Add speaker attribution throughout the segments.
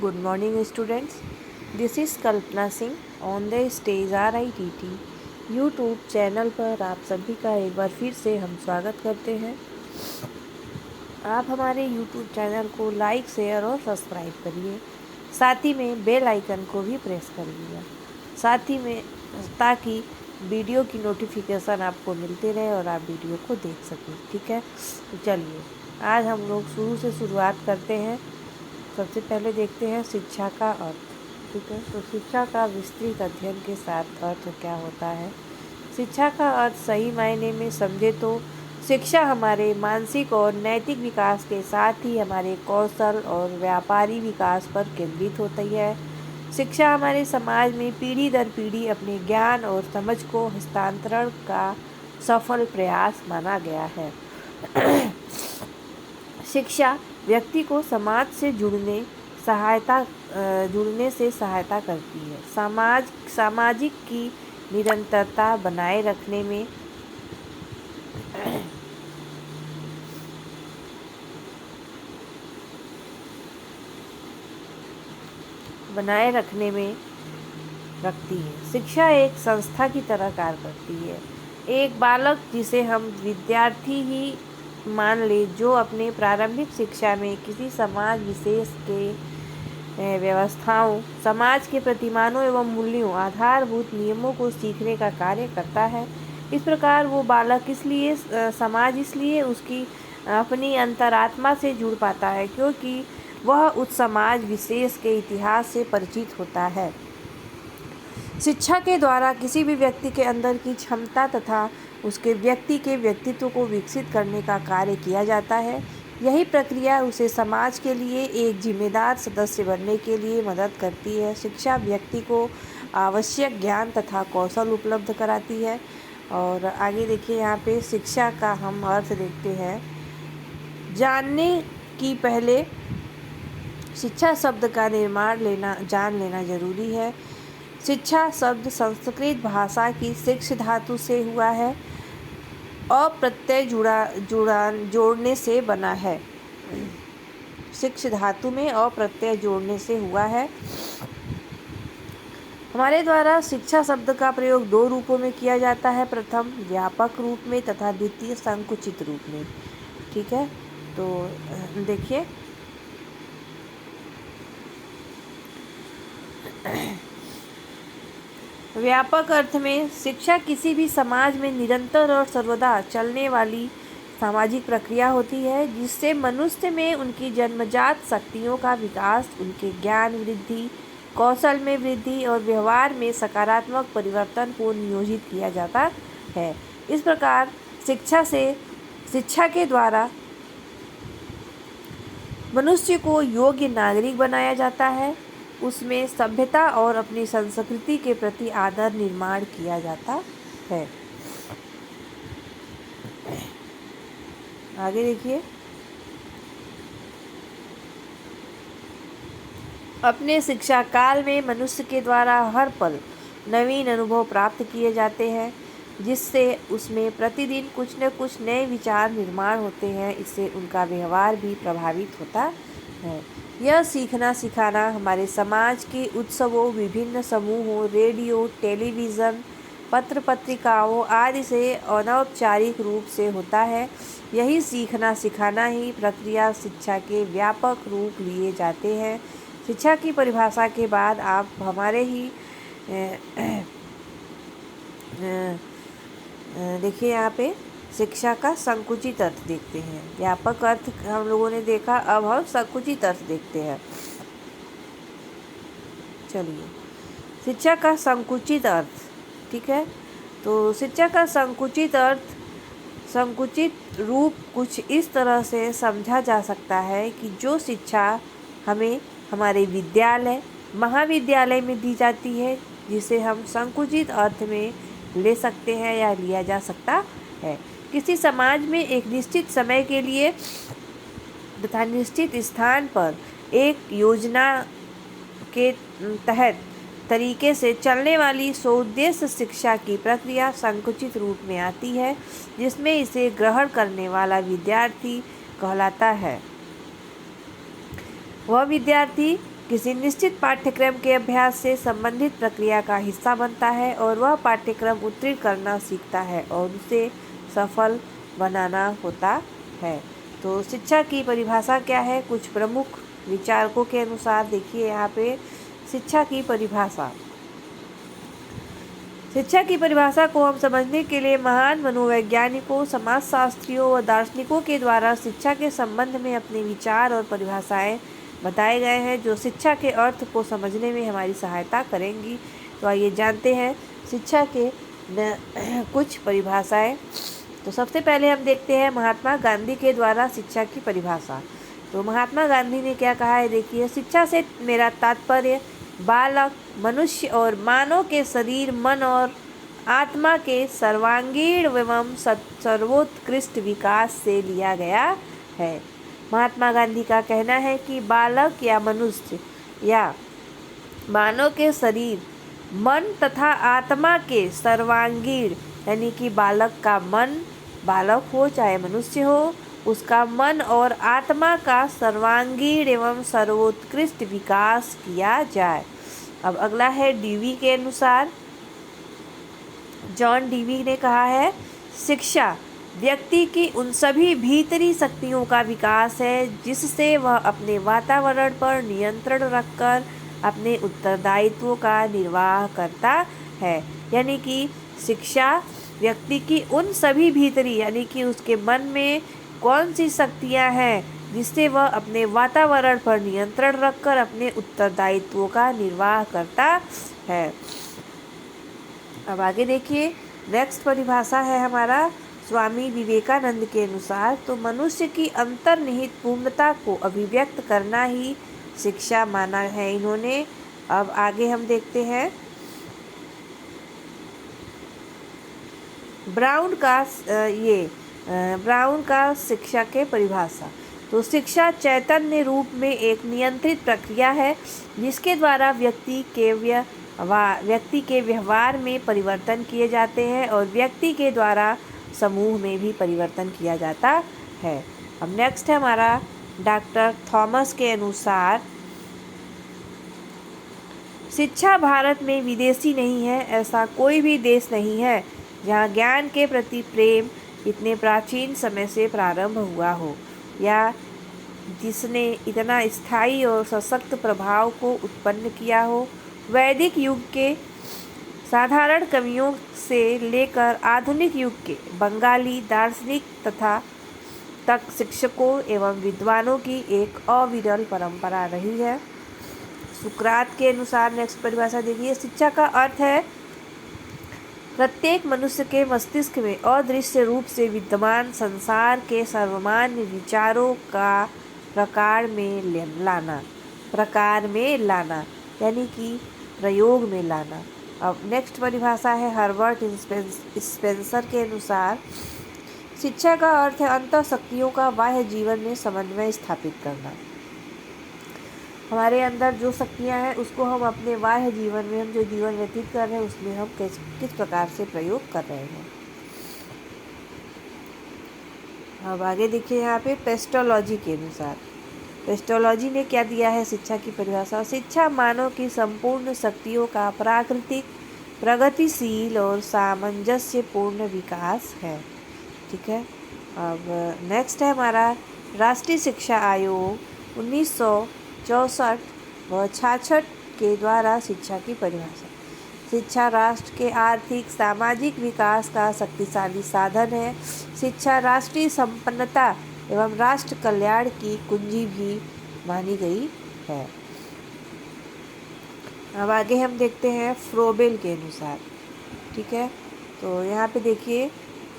Speaker 1: Good morning students. This is Kalpana Singh on the stage RITT YouTube channel पर आप सभी का एक बार फिर से हम स्वागत करते हैं। आप हमारे यूट्यूब चैनल को लाइक शेयर और सब्सक्राइब करिए, साथ ही में बेल आइकन को भी प्रेस करिएगा, साथ ही में ताकि वीडियो की नोटिफिकेशन आपको मिलते रहे और आप वीडियो को देख सकें। ठीक है, तो चलिए आज हम लोग शुरू से शुरुआत करते हैं। सबसे पहले देखते हैं शिक्षा का अर्थ। ठीक है, तो शिक्षा का विस्तृत अध्ययन के साथ अर्थ क्या होता है। शिक्षा का अर्थ सही मायने में समझे तो शिक्षा हमारे मानसिक और नैतिक विकास के साथ ही हमारे कौशल और व्यापारी विकास पर केंद्रित होती है। शिक्षा हमारे समाज में पीढ़ी दर पीढ़ी अपने ज्ञान और समझ को हस्तांतरण का सफल प्रयास माना गया है। शिक्षा व्यक्ति को समाज से जुड़ने से सहायता करती है। सामाजिक की निरंतरता बनाए रखने में रखती है। शिक्षा एक संस्था की तरह कार्य करती है। एक बालक जिसे हम विद्यार्थी ही मान ले, जो अपने प्रारंभिक शिक्षा में किसी समाज विशेष के व्यवस्थाओं, समाज के प्रतिमानों एवं मूल्यों, आधारभूत नियमों को सीखने का कार्य करता है। इस प्रकार वो बालक इसलिए उसकी अपनी अंतरात्मा से जुड़ पाता है, क्योंकि वह उस समाज विशेष के इतिहास से परिचित होता है। शिक्षा के द्वारा किसी भी व्यक्ति के अंदर की क्षमता तथा उसके व्यक्ति के व्यक्तित्व को विकसित करने का कार्य किया जाता है। यही प्रक्रिया उसे समाज के लिए एक जिम्मेदार सदस्य बनने के लिए मदद करती है। शिक्षा व्यक्ति को आवश्यक ज्ञान तथा कौशल उपलब्ध कराती है। और आगे देखिए, यहाँ पे शिक्षा का हम अर्थ देखते हैं। जानने की पहले शिक्षा शब्द का जान लेना जरूरी है। शिक्षा शब्द संस्कृत भाषा की शिक्ष धातु से हुआ है। अप्रत्यय जोड़ने से बना है। शिक्ष धातु में अप्रत्यय जोड़ने से हुआ है। हमारे द्वारा शिक्षा शब्द का प्रयोग दो रूपों में किया जाता है। प्रथम व्यापक रूप में तथा द्वितीय संकुचित रूप में। ठीक है, तो देखिए, व्यापक अर्थ में शिक्षा किसी भी समाज में निरंतर और सर्वदा चलने वाली सामाजिक प्रक्रिया होती है, जिससे मनुष्य में उनकी जन्मजात शक्तियों का विकास, उनके ज्ञान वृद्धि, कौशल में वृद्धि और व्यवहार में सकारात्मक परिवर्तन को नियोजित किया जाता है। इस प्रकार शिक्षा के द्वारा मनुष्य को योग्य नागरिक बनाया जाता है। उसमें सभ्यता और अपनी संस्कृति के प्रति आदर निर्माण किया जाता है। आगे देखिए, अपने शिक्षा काल में मनुष्य के द्वारा हर पल नवीन अनुभव प्राप्त किए जाते हैं, जिससे उसमें प्रतिदिन कुछ न कुछ नए विचार निर्माण होते हैं। इससे उनका व्यवहार भी प्रभावित होता है। यह सीखना सिखाना हमारे समाज के उत्सवों, विभिन्न समूहों, रेडियो, टेलीविज़न, पत्र पत्रिकाओं आदि से अनौपचारिक रूप से होता है। यही सीखना सिखाना ही प्रक्रिया शिक्षा के व्यापक रूप लिए जाते हैं। शिक्षा की परिभाषा के बाद आप हमारे ही देखिए, यहाँ पे शिक्षा का संकुचित अर्थ देखते हैं। व्यापक अर्थ हम लोगों ने देखा, अब हम संकुचित अर्थ देखते हैं। चलिए, शिक्षा का संकुचित अर्थ। ठीक है, तो शिक्षा का संकुचित रूप कुछ इस तरह से समझा जा सकता है कि जो शिक्षा हमें हमारे विद्यालय, महाविद्यालय में दी जाती है, जिसे हम संकुचित अर्थ में ले सकते हैं या लिया जा सकता है। किसी समाज में एक निश्चित समय के लिए तथा निश्चित स्थान पर एक योजना के तहत तरीके से चलने वाली सोउद्देश्य शिक्षा की प्रक्रिया संकुचित रूप में आती है, जिसमें इसे ग्रहण करने वाला विद्यार्थी कहलाता है। वह विद्यार्थी किसी निश्चित पाठ्यक्रम के अभ्यास से संबंधित प्रक्रिया का हिस्सा बनता है और वह पाठ्यक्रम उत्तीर्ण करना सीखता है और उसे सफल बनाना होता है। तो शिक्षा की परिभाषा क्या है? कुछ प्रमुख विचारकों के अनुसार देखिए यहाँ पे शिक्षा की परिभाषा। शिक्षा की परिभाषा को हम समझने के लिए महान मनोवैज्ञानिकों, समाजशास्त्रियों व दार्शनिकों के द्वारा शिक्षा के संबंध में अपने विचार और परिभाषाएं बताए गए हैं, जो शिक्षा के अर्थ को समझने में हमारी सहायता करेंगी। तो आइए जानते हैं शिक्षा के कुछ परिभाषाएं। तो सबसे पहले हम देखते हैं महात्मा गांधी के द्वारा शिक्षा की परिभाषा। तो महात्मा गांधी ने क्या कहा है? देखिए, शिक्षा से मेरा तात्पर्य बालक, मनुष्य और मानव के शरीर, मन और आत्मा के सर्वांगीण एवं सर्वोत्कृष्ट विकास से लिया गया है। महात्मा गांधी का कहना है कि बालक या मनुष्य या मानव के शरीर, मन तथा आत्मा के सर्वांगीण, यानी कि बालक का मन, बालक हो चाहे मनुष्य हो, उसका मन और आत्मा का सर्वांगीण एवं सर्वोत्कृष्ट विकास किया जाए। अब अगला है डीवी के अनुसार, जॉन डीवी ने कहा है, शिक्षा व्यक्ति की उन सभी भीतरी शक्तियों का विकास है जिससे वह अपने वातावरण पर नियंत्रण रखकर अपने उत्तरदायित्वों का निर्वाह करता है। यानी कि शिक्षा व्यक्ति की उन सभी भीतरी, यानी कि उसके मन में कौन सी शक्तियां हैं जिससे वह अपने वातावरण पर नियंत्रण रखकर अपने उत्तरदायित्वों का निर्वाह करता है। अब आगे देखिए, नेक्स्ट परिभाषा है हमारा स्वामी विवेकानंद के अनुसार। तो मनुष्य की अंतर्निहित पूर्णता को अभिव्यक्त करना ही शिक्षा माना है इन्होंने। अब आगे हम देखते हैं ब्राउन का शिक्षा के परिभाषा। तो शिक्षा चैतन्य रूप में एक नियंत्रित प्रक्रिया है जिसके द्वारा व्यक्ति के व्यवहार में परिवर्तन किए जाते हैं और व्यक्ति के द्वारा समूह में भी परिवर्तन किया जाता है। अब नेक्स्ट है हमारा डॉक्टर थॉमस के अनुसार, शिक्षा भारत में विदेशी नहीं है। ऐसा कोई भी देश नहीं है जहाँ ज्ञान के प्रति प्रेम इतने प्राचीन समय से प्रारंभ हुआ हो या जिसने इतना स्थायी और सशक्त प्रभाव को उत्पन्न किया हो। वैदिक युग के साधारण कवियों से लेकर आधुनिक युग के बंगाली दार्शनिक तक शिक्षकों एवं विद्वानों की एक अविरल परंपरा रही है। सुकरात के अनुसार नेक्स्ट परिभाषा देखिए, शिक्षा का अर्थ है प्रत्येक मनुष्य के मस्तिष्क में अदृश्य रूप से विद्यमान संसार के सर्वमान्य विचारों का प्रकार में लाना, यानी कि प्रयोग में लाना। अब नेक्स्ट परिभाषा है हर्बर्ट स्पेंसर के अनुसार, शिक्षा का अर्थ है अंतःशक्तियों का बाह्य जीवन में समन्वय स्थापित करना। हमारे अंदर जो शक्तियाँ हैं उसको हम अपने बाह्य जीवन में, हम जो जीवन व्यतीत कर रहे हैं उसमें हम किस प्रकार से प्रयोग कर रहे हैं। अब आगे देखिए यहाँ पे पेस्टोलॉजी के अनुसार, पेस्टोलॉजी ने क्या दिया है शिक्षा की परिभाषा। शिक्षा मानव की संपूर्ण शक्तियों का प्राकृतिक, प्रगतिशील और सामंजस्यपूर्ण विकास है। ठीक है। अब नेक्स्ट है हमारा राष्ट्रीय शिक्षा आयोग 1964 व 66 के द्वारा शिक्षा की परिभाषा। शिक्षा राष्ट्र के आर्थिक सामाजिक विकास का शक्तिशाली साधन है। शिक्षा राष्ट्रीय संपन्नता एवं राष्ट्र कल्याण की कुंजी भी मानी गई है। अब आगे हम देखते हैं फ्रोबेल के अनुसार। ठीक है, तो यहाँ पे देखिए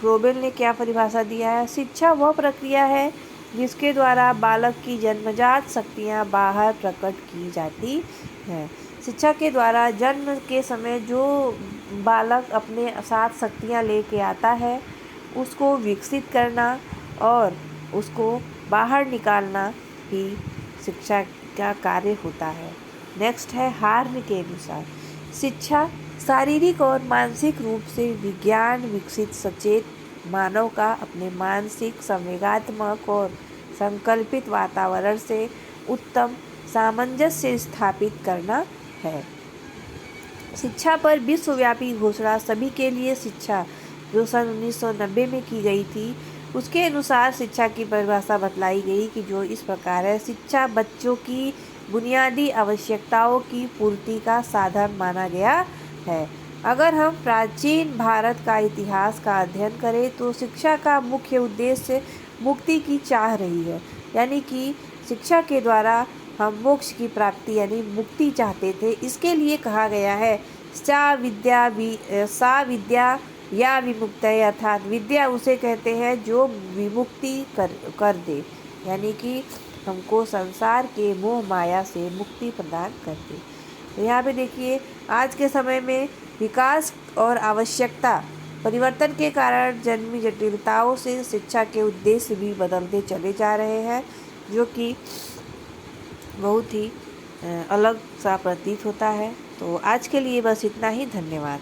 Speaker 1: फ्रोबेल ने क्या परिभाषा दिया है। शिक्षा वह प्रक्रिया है जिसके द्वारा बालक की जन्मजात शक्तियाँ बाहर प्रकट की जाती हैं। शिक्षा के द्वारा जन्म के समय जो बालक अपने साथ शक्तियाँ लेके आता है उसको विकसित करना और उसको बाहर निकालना ही शिक्षा का कार्य होता है। नेक्स्ट है हार्न के अनुसार, शिक्षा शारीरिक और मानसिक रूप से विज्ञान विकसित सचेत मानव का अपने मानसिक, संवेगात्मक और संकल्पित वातावरण से उत्तम सामंजस्य स्थापित करना है। शिक्षा पर विश्वव्यापी घोषणा सभी के लिए शिक्षा जो सन 1990 में की गई थी, उसके अनुसार शिक्षा की परिभाषा बतलाई गई कि जो इस प्रकार है: शिक्षा बच्चों की बुनियादी आवश्यकताओं की पूर्ति का साधन माना गया है। अगर हम प्राचीन भारत का इतिहास का अध्ययन करें तो शिक्षा का मुख्य उद्देश्य मुक्ति की चाह रही है, यानी कि शिक्षा के द्वारा हम मोक्ष की प्राप्ति यानी मुक्ति चाहते थे। इसके लिए कहा गया है सा विद्या या विमुक्तये, अर्थात विद्या उसे कहते हैं जो विमुक्ति कर दे, यानी कि हमको संसार के मोह माया से मुक्ति प्रदान कर दे। तो यहाँ पे देखिए, आज के समय में विकास और आवश्यकता परिवर्तन के कारण जन्मी जटिलताओं से शिक्षा के उद्देश्य भी बदलते चले जा रहे हैं, जो कि बहुत ही अलग सा प्रतीत होता है। तो आज के लिए बस इतना ही। धन्यवाद।